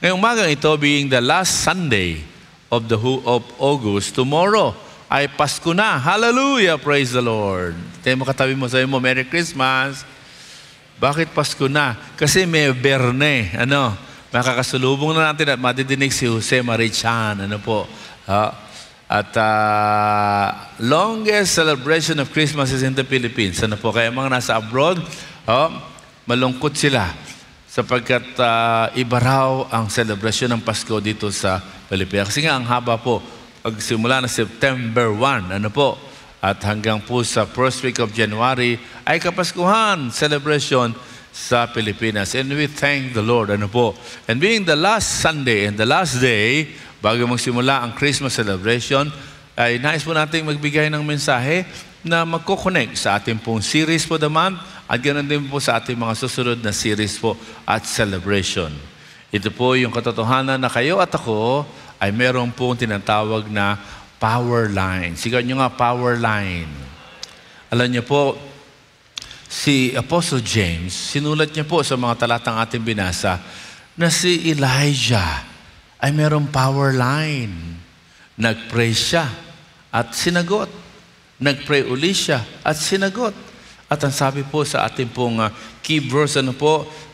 Ngayong umagang ito, being the last Sunday of August, tomorrow ay Pasko na. Hallelujah! Praise the Lord. Tayo mo katabi mo, sabi mo, Merry Christmas. Bakit Pasko na? Kasi may berne. Makakasulubong na natin at madidinig si Jose Marichan. Longest celebration of Christmas is in the Philippines. Kaya mga nasa abroad, malungkot sila sapagkat iba raw ang celebration ng Pasko dito sa Pilipinas. Kasi nga ang haba po, pagsimula na September 1, at hanggang po sa first week of January ay Kapaskuhan celebration sa Pilipinas. And we thank the Lord. And being the last Sunday and the last day, bago magsimula ang Christmas celebration, ay nais po natin magbigay ng mensahe na magkoconnect sa ating pong series for the month at ganoon din po sa ating mga susunod na series po at celebration. Ito po yung katotohanan na kayo at ako ay meron pong tinatawag na power line. Sigaw nyo nga, power line. Alam niyo po, si Apostle James, sinulat niya po sa mga talatang ating binasa na si Elijah ay merong power line. Nag-pray siya at sinagot. Nag-pray uli siya at sinagot. At ang sabi po sa ating pong key verse,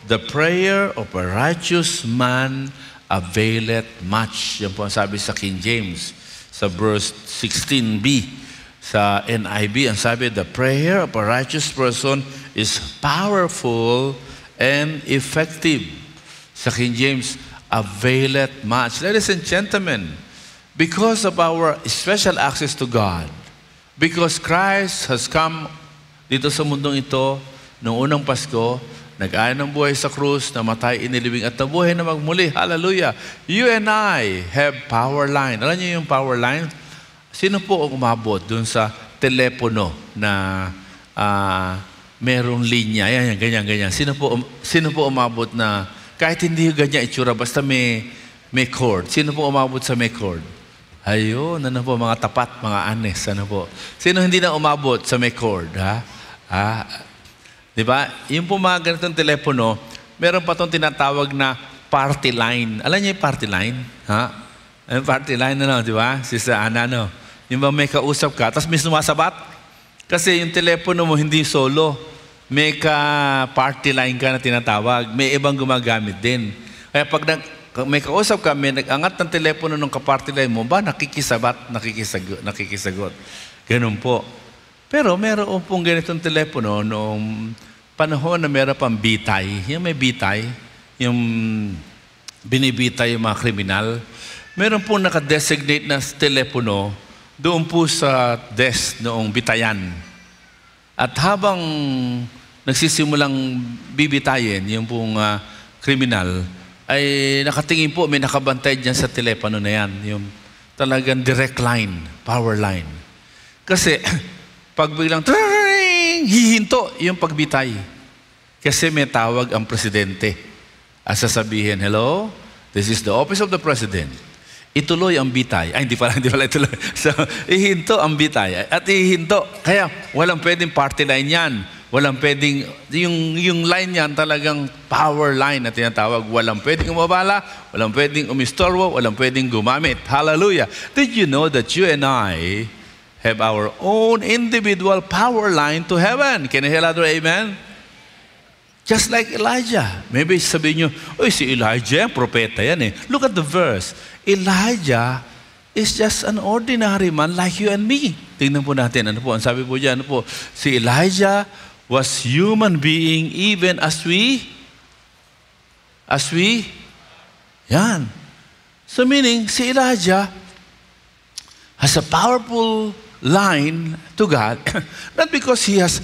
the prayer of a righteous man availeth much. Yan po ang sabi sa King James. Sa verse 16b, sa NIV, ang sabi, the prayer of a righteous person is powerful and effective. Sa King James, availeth much. Ladies and gentlemen, because of our special access to God, because Christ has come dito sa mundong ito, noong unang Pasko, nag-ayon ng buhay sa krus, namatay, inilibing, at nabuhay na magmuli. Hallelujah! You and I have power line. Alam niyo yung power line? Sino po ang umabot dun sa telepono na merong linya? Yan, ganyan. Sino po umabot na kahit hindi ganyan itsura, basta may cord? Sino po umabot sa may cord? Ayun, po, mga tapat, mga honest, po. Sino hindi na umabot sa may cord, di ba? Yung po mga ganitong telepono, meron pa itong tinatawag na party line. Alam niyo yung party line? Yung party line, di ba? Sister Ana, yung ba may kausap ka, tapos may sumasabat? Kasi yung telepono mo hindi solo. May ka-party line ka na tinatawag. May ibang gumagamit din. Kaya pag may kausap ka, may nag-angat ng telepono ng ka-party line mo, nakikisagot. Ganun po. Pero meron pong ganitong telepono noong panahon na meron pang bitay. Yung may bitay, yung binibitay yung mga kriminal. Meron pong nakadesignate na telepono doon po sa desk noong bitayan. At habang nagsisimulang bibitayin yung pong kriminal, ay nakatingin po, may nakabantay dyan sa telepono na yan. Yung talagang direct line, power line. Kasi pag biglang hihinto yung pagbitay. Kasi may tawag ang presidente. At sasabihin, hello, this is the office of the president. Ituloy ang bitay. Ay, hindi pala ituloy. So, ihinto ang bitay. At ihinto. Kaya, walang pwedeng party line yan. Walang pwedeng, yung line yan talagang power line na tinatawag. Walang pwedeng umabala, walang pwedeng umistorbo, walang pwedeng gumamit. Hallelujah. Did you know that you and I have our own individual power line to heaven? Can you hear that? Amen? Just like Elijah. Maybe sabihin nyo, si Elijah, propeta yan eh. Look at the verse. Elijah is just an ordinary man like you and me. Tingnan po natin. Ang sabi po dyan, si Elijah was human being even as we, yan. So meaning, si Elijah has a powerful line to God, not because he has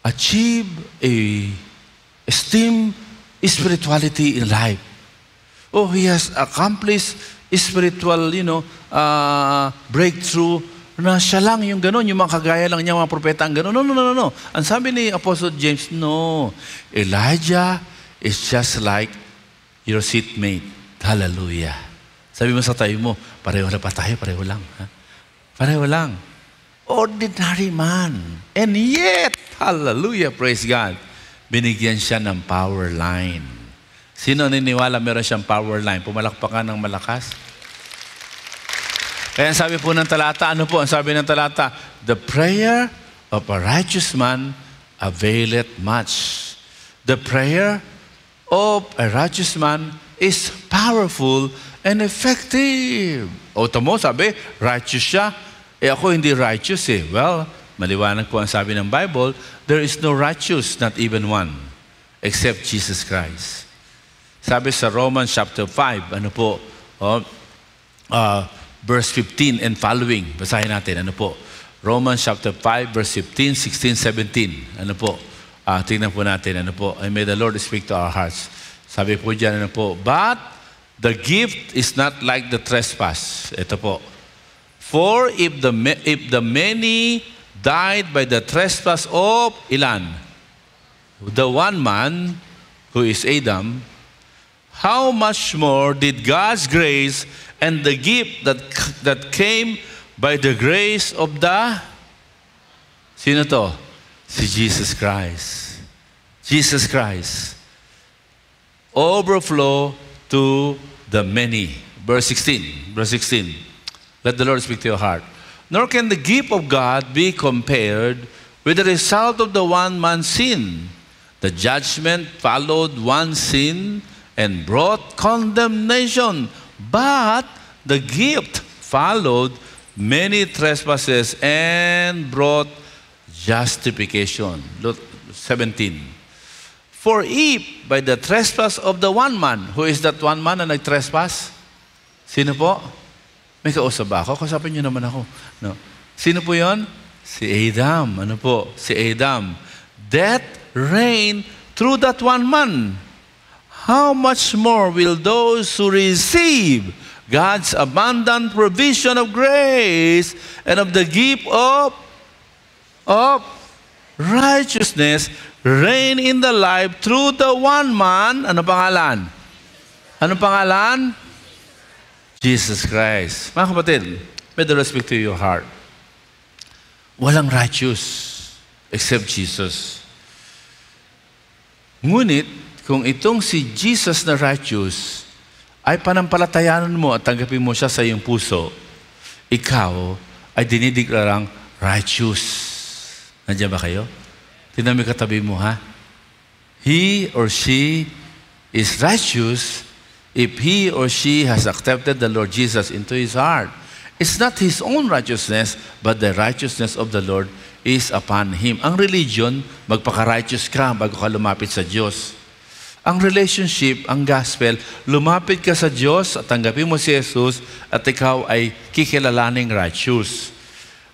achieved a esteemed spirituality in life. Oh, he has accomplished spiritual, breakthrough na siya lang yung gano'n, yung mga kagaya lang niya, mga propeta ang gano'n. No. Ang sabi ni Apostle James, no. Elijah is just like your seatmate. Hallelujah. Sabi mo sa tayo mo, pareho na pa tayo, pareho lang. Pareho lang. Ordinary man. And yet, hallelujah, praise God, binigyan siya ng power line. Sino niniwala meron siyang power line? Pumalakpakan ng malakas. Kaya sabi po ng talata, ano po ang sabi ng talata? The prayer of a righteous man availeth much. The prayer of a righteous man is powerful and effective. O tamo, sabi, righteous siya. Ako hindi righteous eh. Well, maliwanag po ang sabi ng Bible, there is no righteous, not even one, except Jesus Christ. Sabi sa Romans chapter 5, ano po, verse 15 and following. Basahin natin, ano po. Romans chapter 5, verse 15, 16, 17. Ano po? Tingnan po natin, ano po. And may the Lord speak to our hearts. Sabi po dyan, ano po. But the gift is not like the trespass. Ito po. For if the many died by the trespass of ilan? The one man, who is Adam, how much more did God's grace and the gift that came by the grace of the, sino to? Si Jesus Christ. Jesus Christ. Overflow to the many. Verse 16. Verse 16. Let the Lord speak to your heart. Nor can the gift of God be compared with the result of the one man's sin. The judgment followed one sin and brought condemnation. But the gift followed many trespasses and brought justification. Look, 17. For if by the trespass of the one man, who is that one man na nag-trespass? Sino po? May kausap ba ako? Kausapin niyo naman ako. No. Sino po yon? Si Adam. Ano po? Si Adam. Death reigned through that one man. How much more will those who receive God's abundant provision of grace and of the gift of righteousness reign in the life through the one man? Ano pangalan? Ano pangalan? Jesus Christ. Mga kapatid, may the Lord speak to your heart. Walang righteous except Jesus. Ngunit, kung itong si Jesus na righteous ay panampalatayanan mo at tanggapin mo siya sa iyong puso, ikaw ay dinideklarang righteous. Nandiyan ba kayo? Tingnan mo yung katabi mo, ha? He or she is righteous if he or she has accepted the Lord Jesus into his heart. It's not his own righteousness, but the righteousness of the Lord is upon him. Ang religion, magpaka-righteous ka bago ka lumapit sa Diyos. Ang relationship, ang gospel, lumapit ka sa Diyos at tanggapin mo si Jesus at ikaw ay kikilalaning righteous.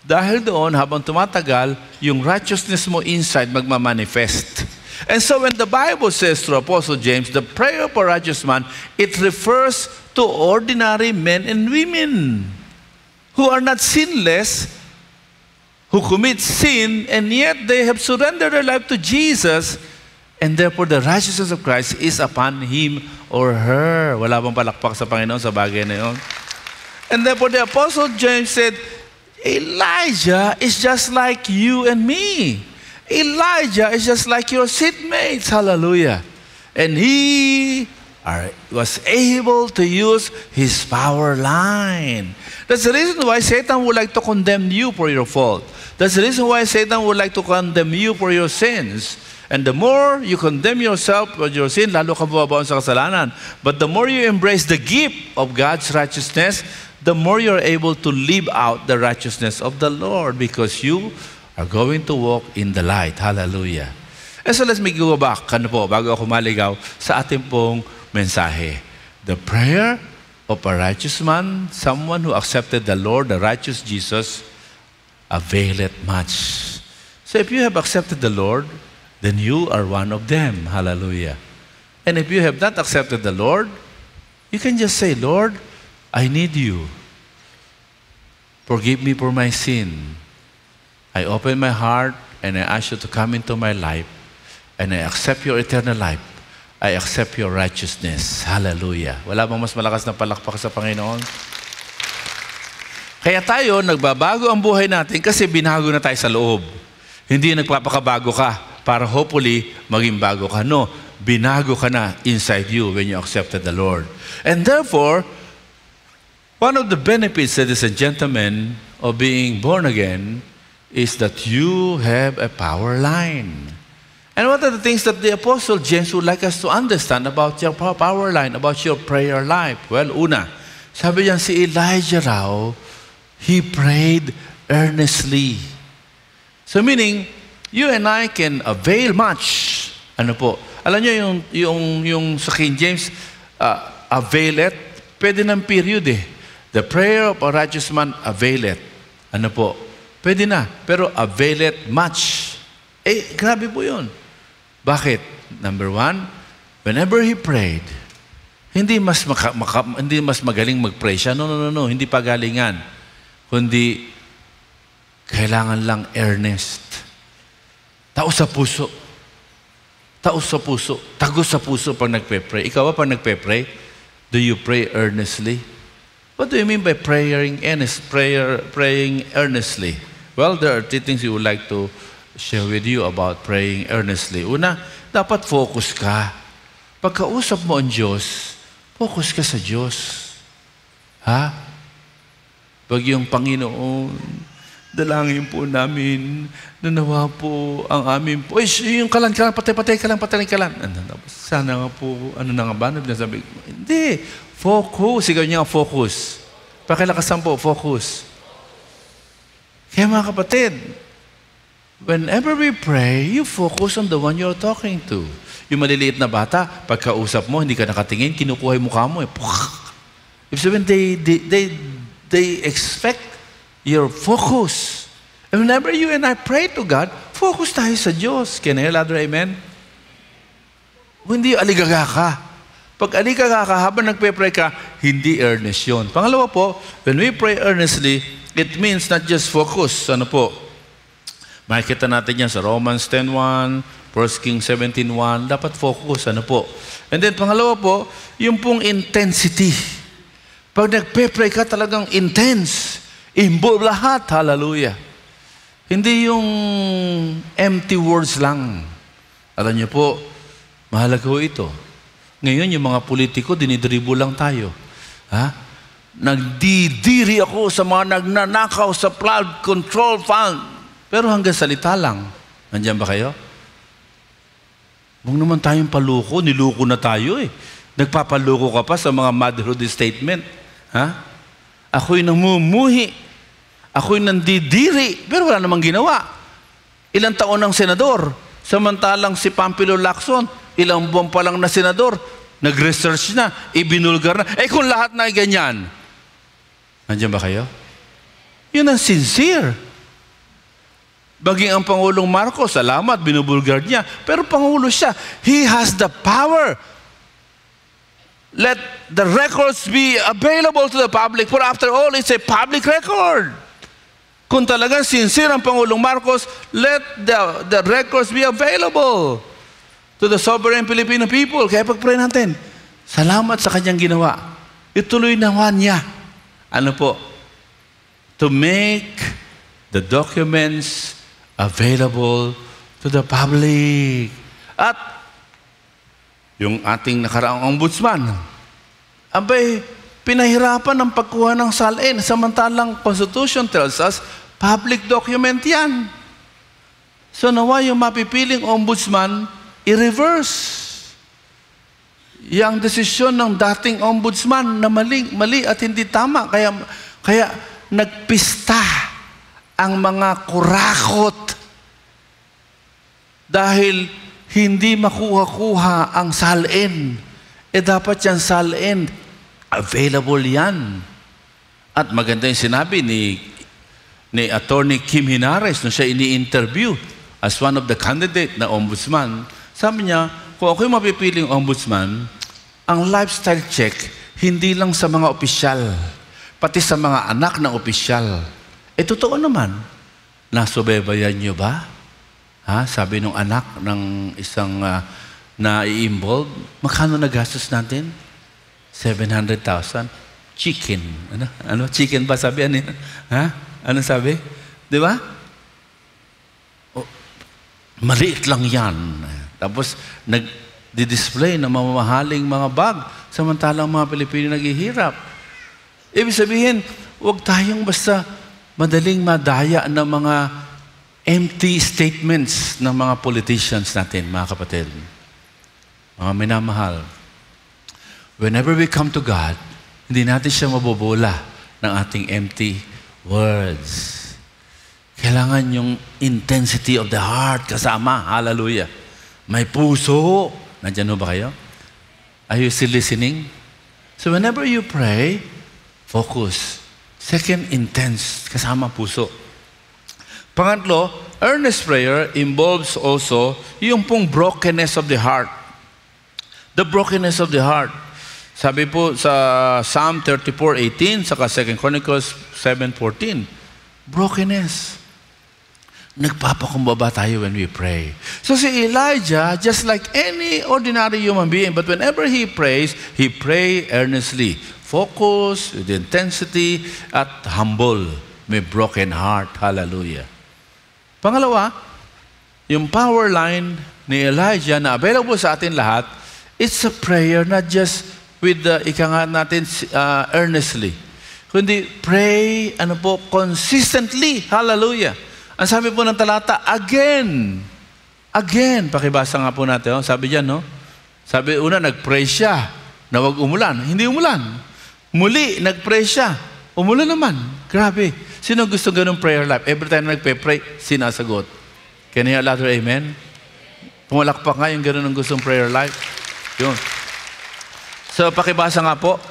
Dahil doon, habang tumatagal, yung righteousness mo inside magmamanifest. And so when the Bible says through Apostle James, the prayer of a righteous man, it refers to ordinary men and women who are not sinless, who commit sin, and yet they have surrendered their life to Jesus, and therefore the righteousness of Christ is upon him or her. Wala bang palakpak sa Panginoon sa bagay na yun? And therefore the Apostle James said, Elijah is just like you and me. Elijah is just like your seatmates. Hallelujah. And he was able to use his power line. That's the reason why Satan would like to condemn you for your fault. That's the reason why Satan would like to condemn you for your sins. And the more you condemn yourself for your sin, lalo ka bumabaon sa kasalanan. But the more you embrace the gift of God's righteousness, the more you're able to live out the righteousness of the Lord because you are going to walk in the light. Hallelujah. And so let's go back, bago ako maligaw sa ating pong mensahe. The prayer of a righteous man, someone who accepted the Lord, the righteous Jesus, availeth much. So if you have accepted the Lord, then you are one of them. Hallelujah. And if you have not accepted the Lord, you can just say, Lord, I need you. Forgive me for my sin. I open my heart and I ask you to come into my life and I accept your eternal life. I accept your righteousness. Hallelujah. Wala bang mas malakas na palakpak sa Panginoon? Kaya tayo, nagbabago ang buhay natin kasi binago na tayo sa loob. Hindi nagpapakabago ka para hopefully maging bago ka. No. binago ka na inside you when you accepted the Lord. And therefore, one of the benefits, ladies and gentlemen, of being born again is that you have a power line. And what are the things that the Apostle James would like us to understand about your power line, about your prayer life? Well, una, sabi niyan si Elijah raw, he prayed earnestly. So meaning, you and I can avail much. Ano po? Alam niyo yung sa King James, availeth, pwede ng period eh. The prayer of a righteous man availeth. Ano po? Pwede na. Pero availeth much. Grabe po yun. Bakit? Number one, whenever he prayed, hindi mas magaling mag-pray siya. No. Hindi pagalingan. Kundi, kailangan lang earnest. Tao sa puso. Tagos sa puso pag nagpe-pray. Ikaw ba pag nagpe-pray? Do you pray earnestly? What do you mean by praying earnestly? Well, there are 3 things we would like to share with you about praying earnestly. Una, dapat focus ka. Pagkausap mo ang Diyos, focus ka sa Diyos. Ha? Pag yung Panginoon, dalangin po namin, nanawa po ang amin po. Yung kalan, patay ka lang. Sana nga po, ano na nga ba? Sabi, hindi. Focus. Sigaw niya, focus. Pakilakasan po, focus. Kaya mga kapatid, whenever we pray, you focus on the one you're talking to. Yung maliliit na bata, pagkausap mo, hindi ka nakatingin, kinukuha yung mukha mo. Ibig sabihin, they expect your focus. And whenever you and I pray to God, focus tayo sa Diyos. Can I hear louder, amen? Hindi aligaga ka. Pag aligaga ka, habang nagpe-pray ka, hindi earnest yun. Pangalawa po, when we pray earnestly, it means not just focus. Ano po? Makikita natin yan sa Romans 10:1, 1 Kings 17:1. Dapat focus. Ano po? And then, pangalawa po, yung pong intensity. Pag nagpe-pray ka, talagang intense. Involve lahat. Hallelujah. Hindi yung empty words lang. Alam niyo po, mahalaga po ito. Ngayon, yung mga politiko, dinidribo lang tayo. Ha? Nagdidiri ako sa mga nagnanakaw sa flood control fund. Pero hanggang salita lang. Nandiyan ba kayo? Huwag naman tayong paluko. Niluko na tayo eh. Nagpapaluko ka pa sa mga motherhood statement. Ha? Ako'y namumuhi. Ako'y nandidiri. Pero wala namang ginawa. Ilang taon ng senador. Samantalang si Pampilo Lacson, ilang buwan pa lang na senador, nag-research na, ibinulgar na. Kung lahat na ganyan, nandiyan ba kayo? Yun ang sincere. Baging ang Pangulong Marcos, salamat, binubulgar niya. Pero Pangulo siya. He has the power. Let the records be available to the public. For after all, it's a public record. Kung talagang sincere ang Pangulong Marcos, let the records be available to the sovereign Filipino people. Kaya pag-pray natin, salamat sa kanyang ginawa. Ituloy naman niya. Ano po? To make the documents available to the public. At yung ating nakaraang ombudsman, abay, pinahirapan ng pagkuha ng salin. Samantalang Constitution tells us, public document yan. So nawa yung mapipiling ombudsman, i-reverse. Yang desisyon ng dating ombudsman na mali at hindi tama. Kaya nagpista ang mga kurakot dahil hindi makuha-kuha ang salin. Dapat yan salin. Available yan. At maganda yung sinabi ni Attorney Kim Hinares nung siya ini-interview as one of the candidate na ombudsman. Sabi niya, kung ako'y mapipiling ombudsman, ang lifestyle check, hindi lang sa mga opisyal, pati sa mga anak ng opisyal. Totoo naman. Nasubaybayan niyo ba? Ha? Sabi nung anak ng isang na-i-involve, magkano nagastos natin? 700,000. Chicken. Ano? Chicken ba sabi? Ha? Ano sabi? Di ba? Maliit lang yan. Tapos, di-display ng mamahaling mga bag, samantalang mga Pilipino naghihirap. Ibig sabihin, huwag tayong basta madaling madaya ng mga empty statements ng mga politicians natin, mga kapatid. Mga minamahal. Whenever we come to God, hindi natin siya mabobola ng ating empty words. Kailangan yung intensity of the heart kasama. Hallelujah. May puso. Nandiyan ba kayo? Are you still listening? So whenever you pray, focus. Second, intense. Kasama puso. Pangatlo, earnest prayer involves also yung pong brokenness of the heart. The brokenness of the heart. Sabi po sa Psalm 34:18, saka 2 Chronicles 7:14, brokenness. Nagpapakumbaba tayo when we pray. So si Elijah, just like any ordinary human being, but whenever he prays, he pray earnestly. Focus, with intensity, at humble. May broken heart. Hallelujah. Pangalawa, yung power line ni Elijah na available sa atin lahat, it's a prayer not just with the earnestly, kundi pray, consistently. Hallelujah. Ang sabi po ng talata, again. Again. Pakibasa nga po natin. Sabi dyan, no? Sabi una, nag-pray siya na wag umulan. Hindi umulan. Muli, nag-pray siya. Umulan naman. Grabe. Sino gusto ganun prayer life? Every time nagpe-pray, sinasagot. Can you hear louder amen? Pumalakpak nga yung ganun ang gustong prayer life. Yun. So, pakibasa nga po.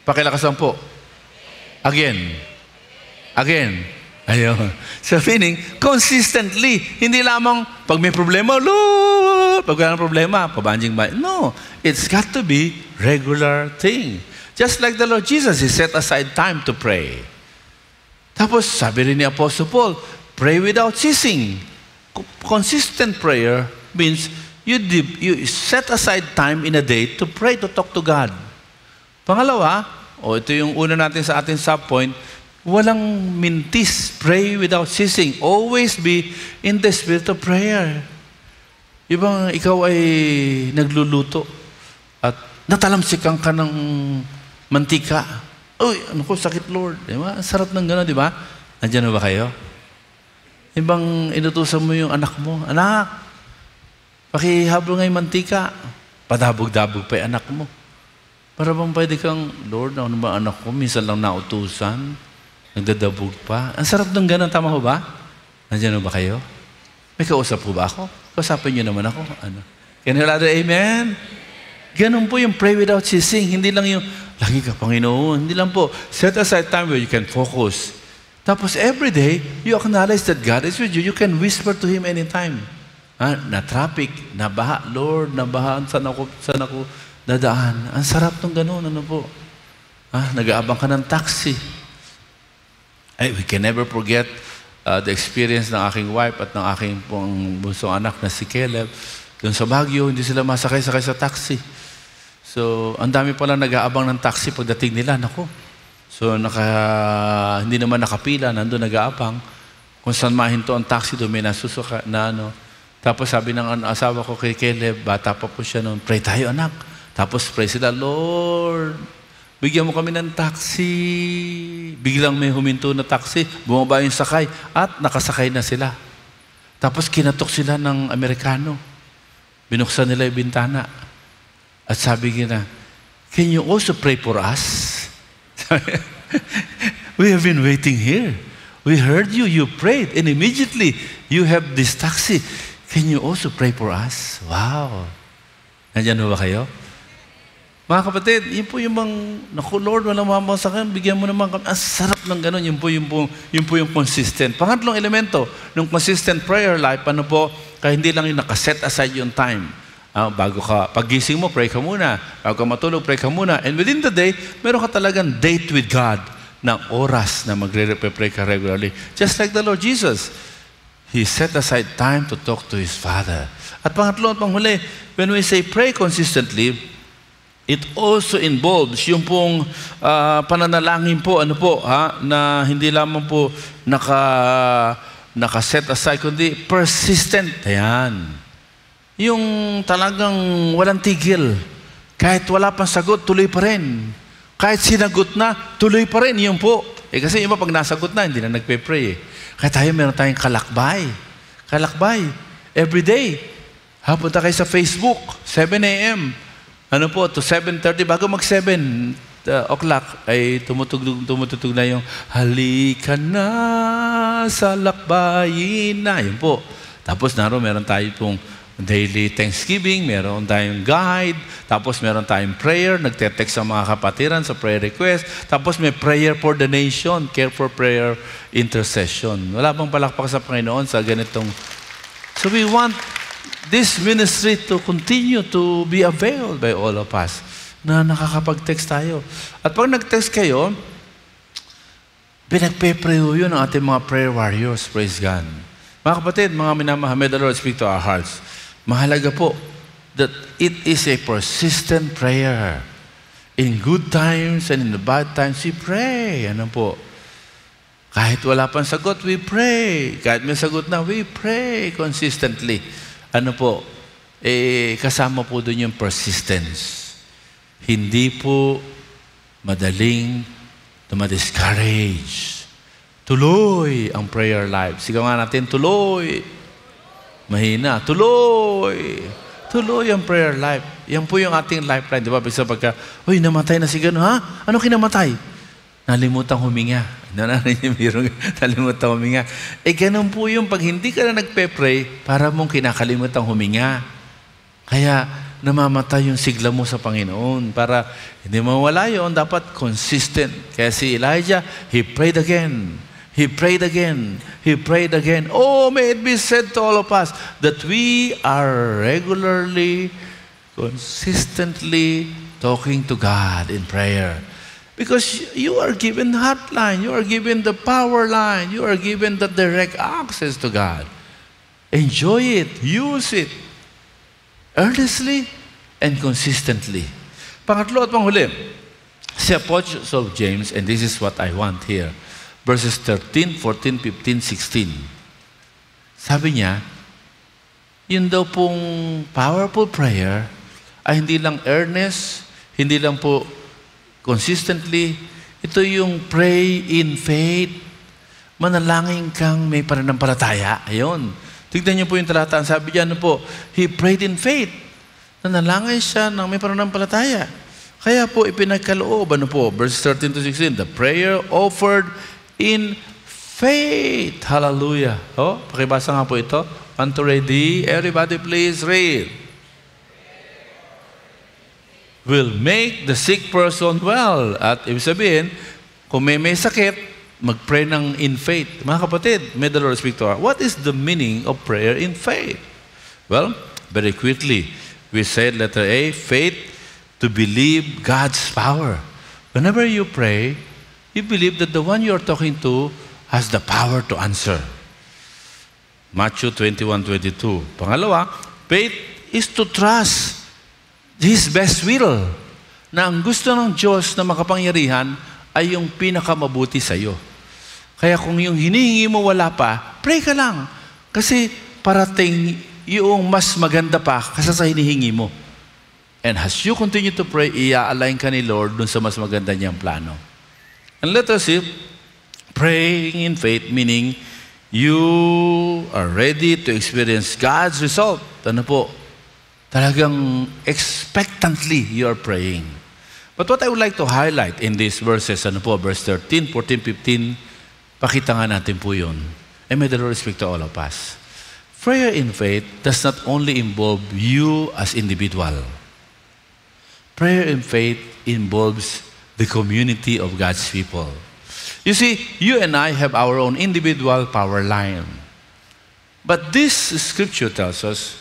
Pakilakasan po. Again. Again. Ayun. So meaning, consistently, hindi lamang pag may problema, Lord, pag wala ng problema, pabanjing ba? No. It's got to be regular thing. Just like the Lord Jesus, He set aside time to pray. Tapos, sabi rin ni Apostle Paul, pray without ceasing. Consistent prayer means you set aside time in a day to pray, to talk to God. Pangalawa, ito yung una natin sa ating subpoint, walang mintis. Pray without ceasing. Always be in the spirit of prayer. Ibang ikaw ay nagluluto at natalamsikan ka ng mantika. Uy, ano ko, sakit Lord. Diba? Sarap ng gano'n, di ba? Nandiyan ba kayo? Ibang inutusan mo yung anak mo. Anak, pakihablo nga yung mantika. Padabog-dabog pa yung anak mo. Para bang pwede kang, Lord, ano ba anak ko? Minsan lang nautusan. Nagdadabog pa. Ang sarap ng ganun. Tama ho ba? Nandiyan ba kayo? May kausap po ba ako? Kausapin niyo naman ako. Ano? Can you hear amen? Ganun po yung pray without ceasing. Hindi lang yung, lagi ka Panginoon. Hindi lang po. Set aside time where you can focus. Tapos every day, you acknowledge that God is with you. You can whisper to Him anytime. Na traffic, na baha, Lord, na baha, saan ako dadaan. Ang sarap ng ganun. Ano po? Nag-aabang ka ng taxi. We can never forget the experience ng aking wife at ng aking pong bunsong anak na si Caleb. Doon sa Baguio, hindi sila masakay-sakay sa taxi. So, ang dami pala nag-aabang ng taxi pagdating nila. Nako. So, hindi naman nakapila, nandun nag-aabang. Kung saan mahinto ang taxi, doon may nasusuka na ano. Tapos sabi ng asawa ko kay Caleb, bata pa po siya noon, pray tayo anak. Tapos pray sila, Lord, bigyan mo kami ng taxi. Biglang may huminto na taxi, bumaba yung sakay, at nakasakay na sila. Tapos kinatok sila ng Amerikano. Binuksan nila yung bintana. At sabi nila, can you also pray for us? We have been waiting here. We heard you, you prayed, and immediately you have this taxi. Can you also pray for us? Wow. Nandiyan ba kayo? Mga kapatid, yun po yung naku Lord, walang mamasakan, bigyan mo naman kami. Ang sarap ng gano'n, yun po yung consistent. Pangatlong elemento ng consistent prayer life, ano po, kaya hindi lang yung nakaset aside yung time. Bago ka, pagising mo, pray ka muna. Bago ka matulog, pray ka muna. And within the day, meron ka talagang date with God ng oras na magre-pray ka regularly. Just like the Lord Jesus. He set aside time to talk to His Father. At pangatlo at panghuli, when we say pray consistently, it also involves yung pong pananalangin po, na hindi lamang po naka-set aside, kundi persistent. Ayan. Yung talagang walang tigil. Kahit wala pang sagot, tuloy pa rin. Kahit sinagot na, tuloy pa rin. Yun po. Kasi iba pag nasagot na, hindi na nagpe-pray eh. Kaya tayo meron tayong kalakbay. Kalakbay. Every day. Punta kayo sa Facebook, 7 a.m. To 7:30, bago mag-7 o'clock, ay tumutugtog na yung halika na sa lakbayin na. Yun po. Tapos meron tayo pong daily Thanksgiving, meron tayong guide, tapos meron tayong prayer, nagte-text sa mga kapatiran sa prayer request, tapos may prayer for the nation, care for prayer intercession. Wala bang palakpak sa Panginoon sa ganitong. So we want this ministry to continue to be availed by all of us na nakakapag-text tayo. At pag nag-text kayo, pinagpe-pray yun ang ating mga prayer warriors. Praise God. Mga kapatid, mga minamahal, may the Lord speak to our hearts. Mahalaga po that it is a persistent prayer. In good times and in the bad times, we pray. Ano po? Kahit wala pang sagot, we pray. Kahit may sagot na, we pray consistently. Ano po? Kasama po doon yung persistence. Hindi po madaling ma-discourage. Tuloy ang prayer life. Sigaw nga natin, tuloy. Mahina. Tuloy. Tuloy ang prayer life. Yan po yung ating lifeline. Di ba? Bisa pagka, uy, namatay na si gano'n, ha? Ano kinamatay? Nalimutang huminga. Nalimutang huminga. Ganun po yung pag hindi ka na nagpe-pray, para mong kinakalimutang huminga. Kaya, namamatay yung sigla mo sa Panginoon. Para hindi mawala yun, dapat consistent. Kaya si Elijah, he prayed again. He prayed again. He prayed again. Oh, may it be said to all of us that we are regularly, consistently talking to God in prayer. Because you are given the hotline, you are given the power line, you are given the direct access to God. Enjoy it. Use it. Earnestly and consistently. Pangatlo at panghuli, si Apostle James, and this is what I want here, verses 13, 14, 15, 16. Sabi niya, yun daw pong powerful prayer ay hindi lang earnest, hindi lang po consistently, ito yung pray in faith. Manalangin kang may pananampalataya. Ayun. Tignan niyo po yung talata. Sabi niya, he prayed in faith. Nanalangin siya ng may pananampalataya. Kaya po ipinagkaloob, verse 13 to 16, the prayer offered in faith. Hallelujah. Pakibasa nga po ito. 1, 2, ready. Everybody please read. Will make the sick person well. At ibig sabihin, kung may sakit, mag-pray ng in faith. Mga kapatid, may the Lord speak to us. What is the meaning of prayer in faith? Well, very quickly, we said letter A, faith to believe God's power. Whenever you pray, you believe that the one you're talking to has the power to answer. Matthew 21:22. Pangalawa, faith is to trust His best will. Na ang gusto ng Diyos na makapangyarihan ay yung pinakamabuti sa iyo. Kaya kung yung hinihingi mo wala pa, pray ka lang. Kasi parating yung mas maganda pa kasi sa hinihingi mo. And as you continue to pray, i-align ka ni Lord dun sa mas maganda niyang plano. And let us see, praying in faith, meaning you are ready to experience God's result. Ano po? Talagang expectantly you are praying. But what I would like to highlight in these verses, verse 13, 14, 15, pakita nga natin po yun. And may the Lord speak to all of us. Prayer in faith does not only involve you as individual. Prayer in faith involves the community of God's people. You see, you and I have our own individual power line. But this scripture tells us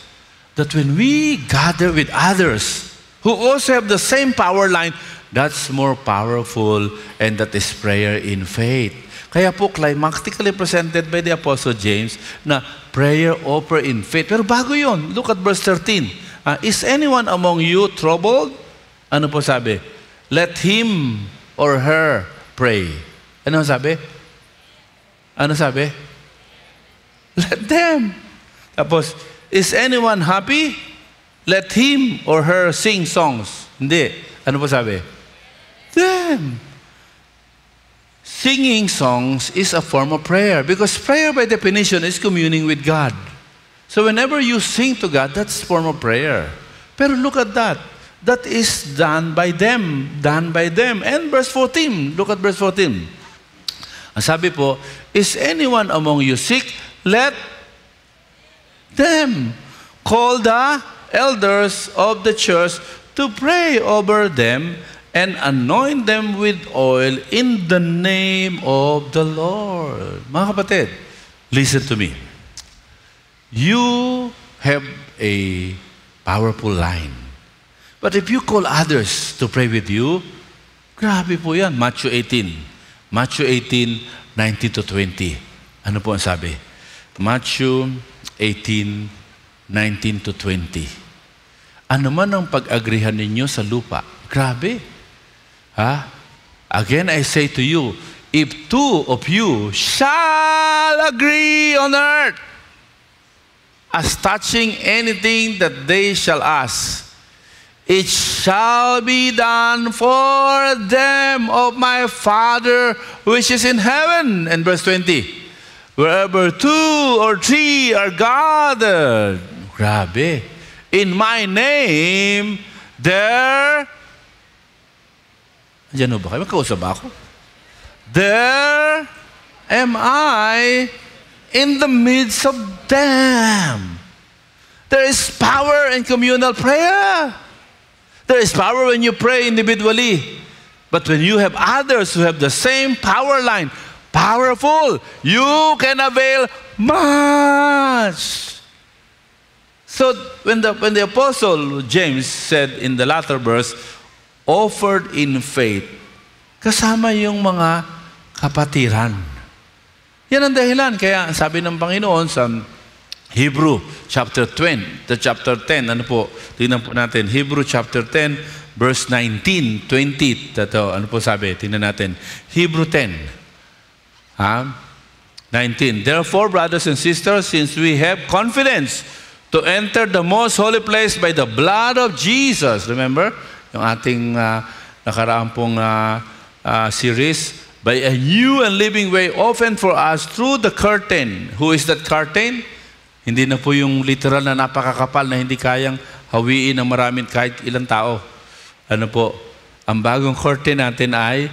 that when we gather with others who also have the same power line, that's more powerful, and that is prayer in faith. Kaya po, climactically presented by the Apostle James na prayer offer in faith. Pero bago yun, look at verse 13. Is anyone among you troubled? Ano po sabi? Let him or her pray. Ano sabi? Ano sabi? Let them. Tapos, is anyone happy? let him or her sing songs. Hindi. Ano po sabi? Them. Singing songs is a form of prayer because prayer by definition is communing with God. So whenever you sing to God, that's a form of prayer. Pero look at that. That is done by them. Done by them. And verse 14. Look at verse 14. Ang sabi po, is anyone among you sick? Let them call the elders of the church to pray over them and anoint them with oil in the name of the Lord. Mga kapatid, listen to me. You have a powerful line. But if you call others to pray with you, grabe po yan. Matthew 18. Matthew 18, 19 to 20. Ano po ang sabi? Matthew 18, 19 to 20. Ano man ang pag-agrihan ninyo sa lupa? Grabe. Again, I say to you, if two of you shall agree on earth as touching anything that they shall ask, it shall be done for them of my Father which is in heaven. And verse 20, wherever two or three are gathered, grabe, in my name, there, andyan ba kayo? Magkausap ba ako? There am I in the midst of them. There is power in communal prayer. There is power when you pray individually. But when you have others who have the same power line, powerful, you can avail much. So when the Apostle James said in the latter verse, offered in faith, kasama yung mga kapatiran. Yan ang dahilan. Kaya sabi ng Panginoon sa Hebrew chapter 10, ano po? Tingnan po natin. Hebrew chapter 10, verse 19, 20. Ito, ano po sabi? Tingnan natin. Hebrew 10. 19. Therefore, brothers and sisters, since we have confidence to enter the most holy place by the blood of Jesus. Remember? Yung ating nakaraang pong series, by a new and living way opened for us through the curtain. Who is that curtain? Hindi na po yung literal na napakakapal na hindi kayang hawiin ng maraming kahit ilang tao. Ano po? Ang bagong curtain natin ay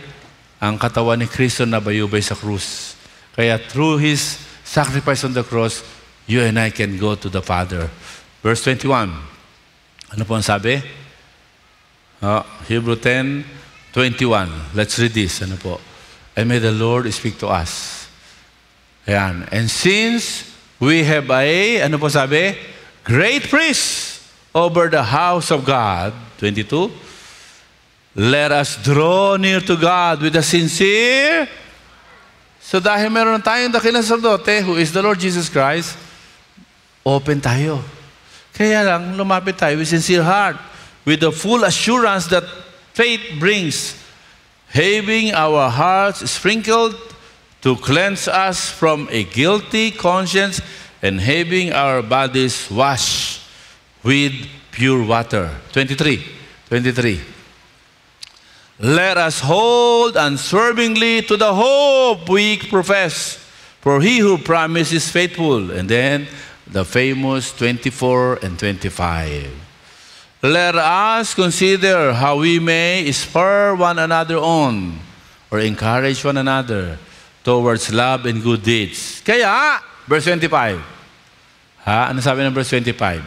ang katawan ni Kristo na bayubay sa krus. Kaya through His sacrifice on the cross, you and I can go to the Father. Verse 21. Ano po ang sabi? Hebrew 10, 21. Let's read this. Ano po? And may the Lord speak to us. Ayan. And since we have ano po sabi? Great priest over the house of God. 22. Let us draw near to God with a sincere. So dahil meron tayong dakilang sacerdote who is the Lord Jesus Christ, open tayo. Kaya lang, lumapit tayo with sincere heart, with the full assurance that faith brings, having our hearts sprinkled to cleanse us from a guilty conscience and having our bodies washed with pure water. 23. Let us hold unswervingly to the hope we profess, for He who promised is faithful. And then the famous 24 and 25. Let us consider how we may spur one another on or encourage one another towards love and good deeds. Kaya, verse 25. Ano sabi ng verse 25?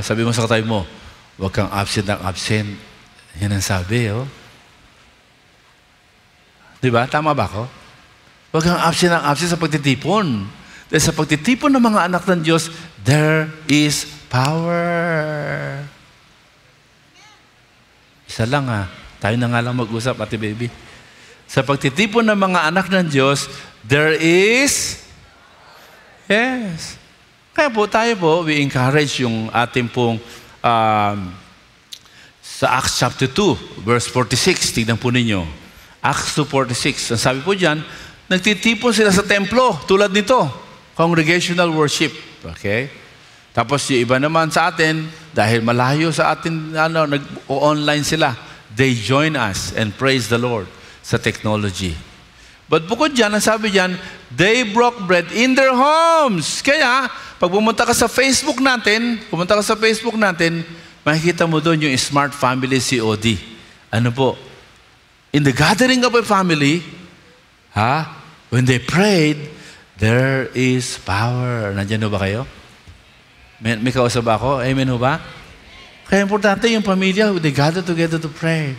Sabi mo sa katabi mo, huwag kang absent ng absent. Yan ang sabi, Diba? Tama ba ako? Huwag kang absent ng absent sa pagtitipon. Dahil sa pagtitipon ng mga anak ng Diyos, there is power. Isa lang tayo na nga lang mag-usap, Ate Baby. Sa pagtitipon ng mga anak ng Diyos, there is, yes. Kaya po tayo po, we encourage yung ating pong, sa Acts chapter 2, verse 46, tignan po ninyo. Acts 2:46, ang sabi po dyan, nagtitipon sila sa templo, tulad nito, congregational worship. Okay? Tapos yung iba naman sa atin, dahil malayo sa atin, nag-online sila, they join us and praise the Lord sa technology. But bukod dyan, ang sabi dyan, they broke bread in their homes. Kaya, pag pumunta ka sa Facebook natin, makikita mo doon yung Smart Family COD. Ano po? In the gathering of a family, when they prayed, there is power. Nandiyan ba kayo? May kausap ba ako? Amen ho ba? Kaya importante yung pamilya, they gather together to pray.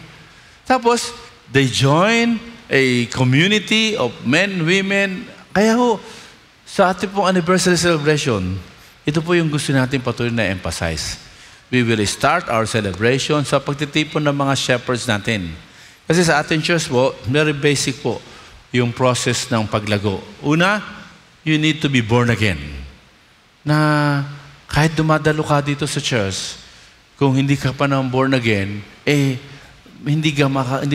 Tapos, they join a community of men, women. Kaya ho, sa ating pong anniversary celebration, ito po yung gusto natin patuloy na emphasize. We will start our celebration sa pagtitipon ng mga shepherds natin. Kasi sa ating church po, very basic po yung process ng paglago. Una, you need to be born again. Na kahit dumadalo ka dito sa church, kung hindi ka pa nang born again, hindi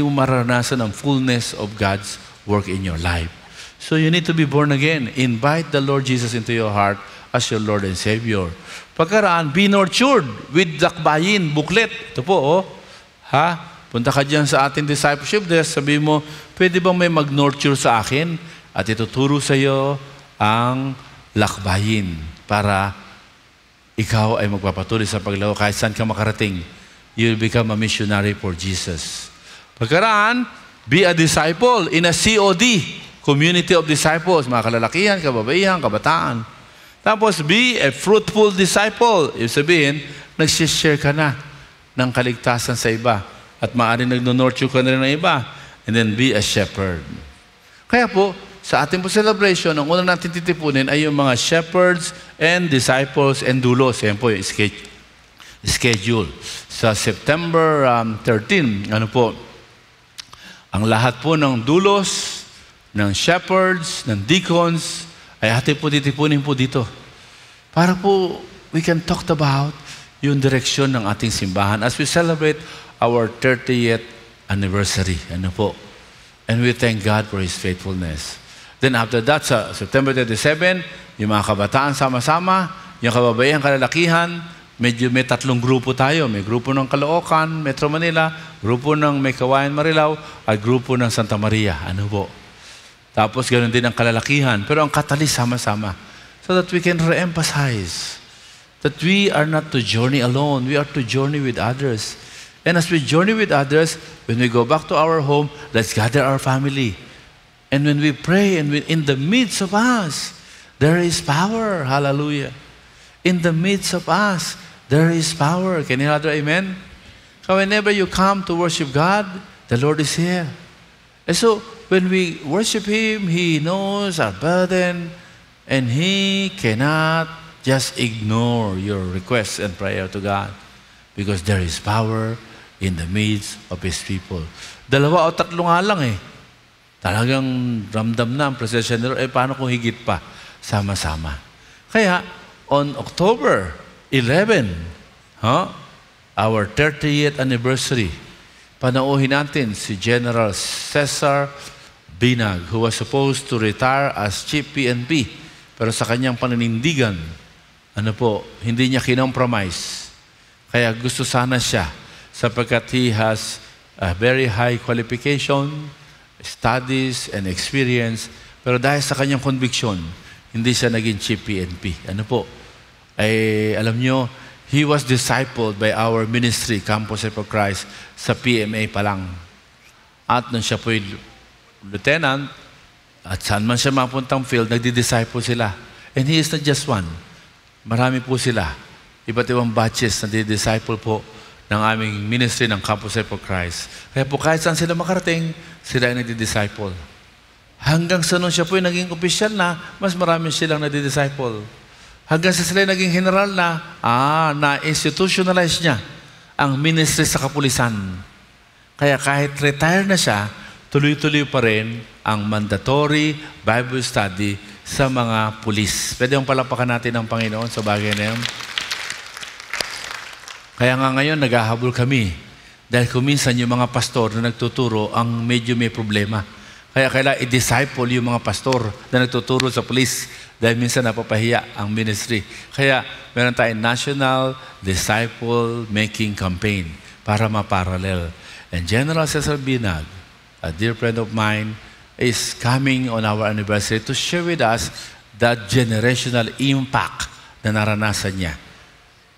mo maranasan ang fullness of God's work in your life. So you need to be born again. Invite the Lord Jesus into your heart as your Lord and Savior. Pagkaraan, be nurtured with Lakbayin, booklet. Ito po, punta ka dyan sa ating discipleship desk, sabi mo, pwede bang may mag-nurture sa akin? At ituturo sa iyo ang Lakbayin para ikaw ay magpapatuloy sa paglago kahit saan ka makarating. You'll become a missionary for Jesus. Pagkaraan, be a disciple in a COD, community of disciples, mga kalalakihan, kababaihan, kabataan. Tapos, be a fruitful disciple. Ibig sabihin, nagsishare ka na ng kaligtasan sa iba. At maaaring nag-nurture ka na rin ng iba. And then, be a shepherd. Kaya po, sa ating po celebration, ang una natin titipunin ay yung mga shepherds and disciples and doulos. Yan po yung schedule. Sa September 13, ang lahat po ng doulos, ng shepherds, ng deacons, ay ating po titipunin po dito. Para po, we can talk about yung direksyon ng ating simbahan as we celebrate our 30th anniversary. And we thank God for His faithfulness. Then after that, sa September 37, yung mga kabataan sama-sama, yung kababaihan, kalalakihan, medyo may 3 grupo tayo. May grupo ng Caloocan, Metro Manila, grupo ng May Kawayan, Marilao, at grupo ng Santa Maria. Tapos ganoon din ang kalalakihan. Pero ang katalis sama-sama. So that we can re-emphasize that we are not to journey alone. We are to journey with others. And as we journey with others, when we go back to our home, let's gather our family. And when we pray, and in the midst of us, there is power. Hallelujah. In the midst of us, there is power. Can you hear amen? So whenever you come to worship God, the Lord is here. And so, when we worship Him, He knows our burden, and He cannot just ignore your requests and prayer to God because there is power in the midst of His people. 2 o 3 nga lang Talagang ramdam na ang presensya nila. Paano kung higit pa? Sama-sama. Kaya, on October 11, our 30th anniversary, panauhin natin si General Cesar Binag, who was supposed to retire as Chief PNP. Pero sa kanyang paninindigan, hindi niya kinompromise. Kaya gusto sana siya, sapagkat he has a very high qualification, studies, and experience. Pero dahil sa kanyang conviction, hindi siya naging Chief PNP. Alam nyo, he was discipled by our ministry, Campus for Christ, sa PMA pa lang. At nung siya po'y lieutenant, at saan man siya mapuntang field, nagdi-disciple sila. And he is not just one. Marami po sila. Iba't ibang batches na di-disciple po ng aming ministry ng Campus for Christ. Kaya po kahit saan sila makarating, sila ay nagdi-disciple. Hanggang sa nung siya po'y naging opisyal na, mas marami silang nagdi-disciple. Hanggang sa sila naging general na-institutionalize niya ang ministry sa kapulisan. Kaya kahit retire na siya, tuloy-tuloy pa rin ang mandatory Bible study sa mga pulis. Pwede yung palapakan natin ng Panginoon sa bagay na yun. Kaya nga ngayon, naghahabol kami. Dahil kuminsan yung mga pastor na nagtuturo ang medyo may problema. Kaya kailangan i-disciple yung mga pastor na nagtuturo sa pulis Dahil minsan napapahiya ang ministry. Kaya meron tayong National Disciple Making Campaign para maparallel. And General Cesar Binag, a dear friend of mine, is coming on our anniversary to share with us that generational impact na naranasan niya.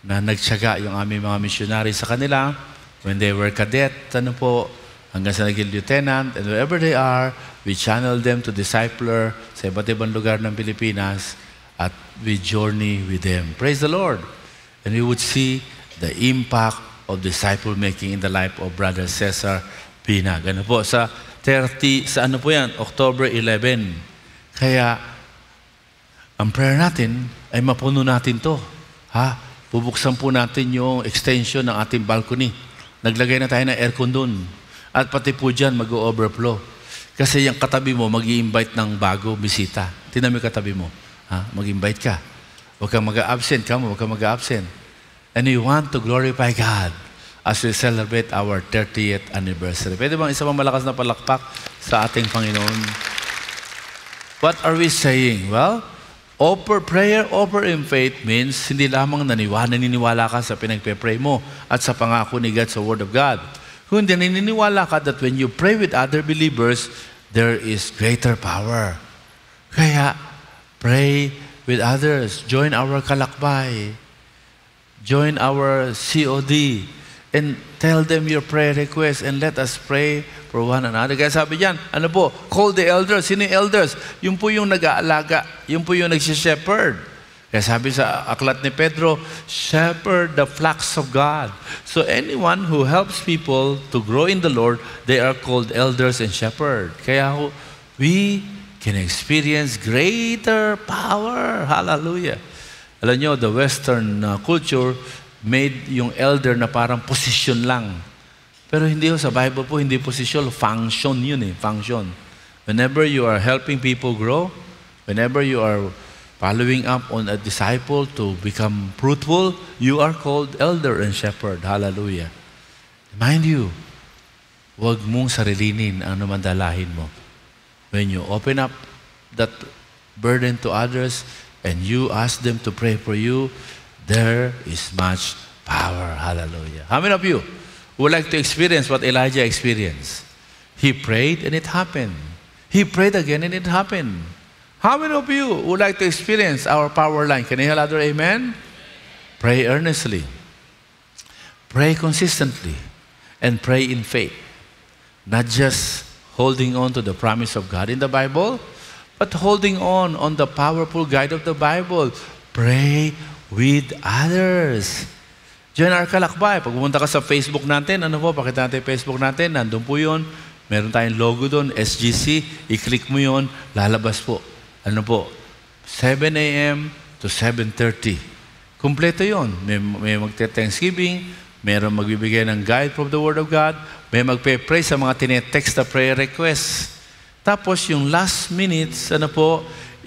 Na nagtiyaga yung aming mga missionary sa kanila when they were cadet, hanggang sa naging lieutenant, and wherever they are, we channel them to discipler sa iba't ibang lugar ng Pilipinas at we journey with them. Praise the Lord! And we would see the impact of disciple making in the life of Brother Cesar Binag. Sa 30, October 11. Kaya, ang prayer natin ay mapuno natin to. Bubuksan po natin yung extension ng ating balcony. Naglagay na tayo ng aircon dun. At pati po dyan mag-overflow. Kasi yung katabi mo, mag-i-invite ng bago bisita. Tingnan mo yung katabi mo. Mag-invite ka. Huwag kang mag-absent. Huwag kang mag-absent. And we want to glorify God as we celebrate our 30th anniversary. Pwede bang isa pang malakas na palakpak sa ating Panginoon? What are we saying? Well, prayer over in faith means hindi lamang naniniwala ka sa pinagpe-pray mo at sa pangako ni God sa Word of God. Kundi naniniwala ka that when you pray with other believers, there is greater power. Kaya, pray with others. Join our kalakbay. Join our COD. And tell them your prayer request and let us pray for one another. Kaya sabi diyan, call the elders. Sino yung elders? Yung po yung nag-aalaga. Yung po yung nag-shepherd. Kaya sabi sa aklat ni Pedro, shepherd the flocks of God. So anyone who helps people to grow in the Lord, they are called elders and shepherd. Kaya we can experience greater power. Hallelujah. Alam nyo, the Western culture made yung elder na parang position lang. Pero hindi sa Bible po, hindi position, function yun function. Whenever you are helping people grow, whenever you are following up on a disciple to become fruitful, you are called elder and shepherd. Hallelujah. Mind you, huwag mong sarilinin ang naman dalahin mo. When you open up that burden to others and you ask them to pray for you, there is much power. Hallelujah. How many of you would like to experience what Elijah experienced? He prayed and it happened. He prayed again and it happened. How many of you would like to experience our power line? Can you hear another amen? Pray earnestly. Pray consistently. And pray in faith. Not just holding on to the promise of God in the Bible, but holding on the powerful guide of the Bible. Pray with others. Join our kalakbay. Pag pumunta ka sa Facebook natin, pakita natin Facebook natin, nandun po yun. Meron tayong logo doon, SGC. I-click mo yun, lalabas po. 7 a.m. to 7:30. Kompleto yun. May magte-Thanksgiving, mayroong magbibigay ng guide from the Word of God, may magpe-pray sa mga tinetext na prayer requests. Tapos yung last minutes,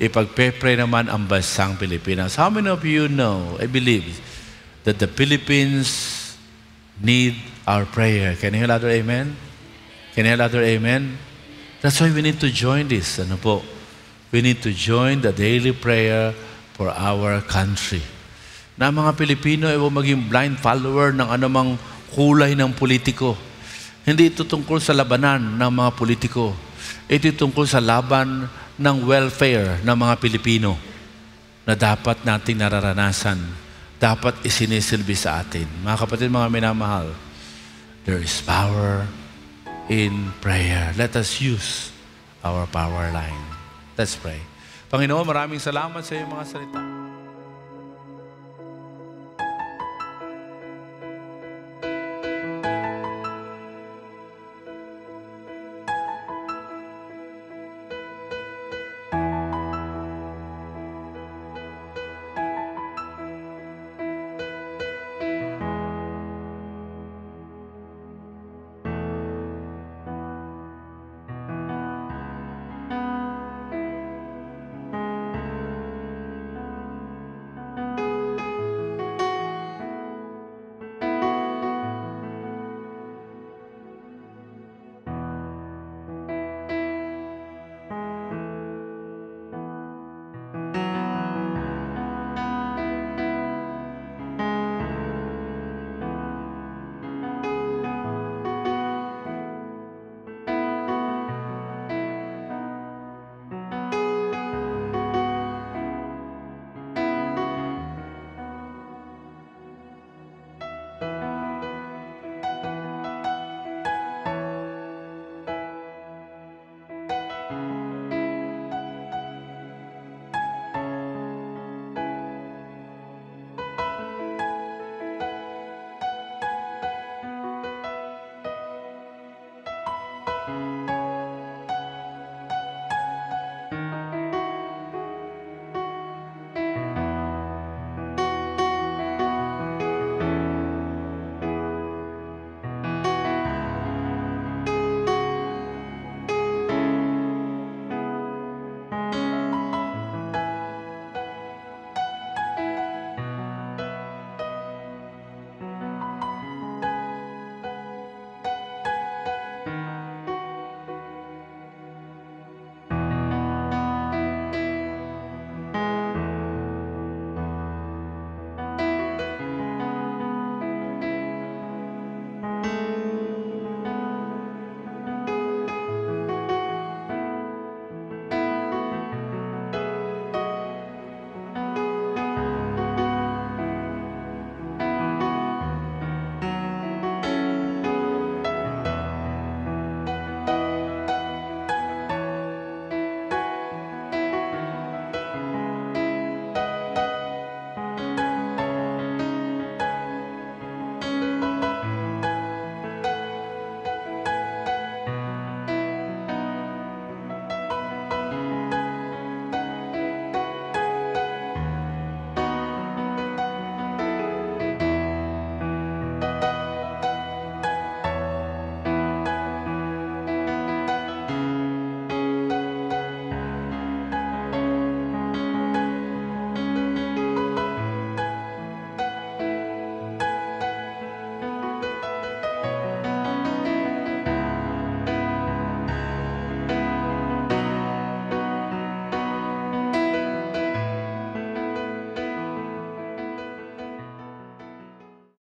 ipagpe-pray naman ang bansang Pilipinas. How many of you know, I believe, that the Philippines need our prayer? Can you hear another amen? Can you hear another amen? That's why we need to join this. We need to join the daily prayer for our country. Na mga Pilipino ay huwag maging blind follower ng anumang kulay ng politiko. Hindi ito tungkol sa labanan ng mga politiko. Ito tungkol sa laban ng welfare ng mga Pilipino na dapat nating nararanasan, dapat isinisilbi sa atin. Mga kapatid, mga minamahal, there is power in prayer. Let us use our power line. Let's pray. Panginoon, maraming salamat sa iyong mga salita.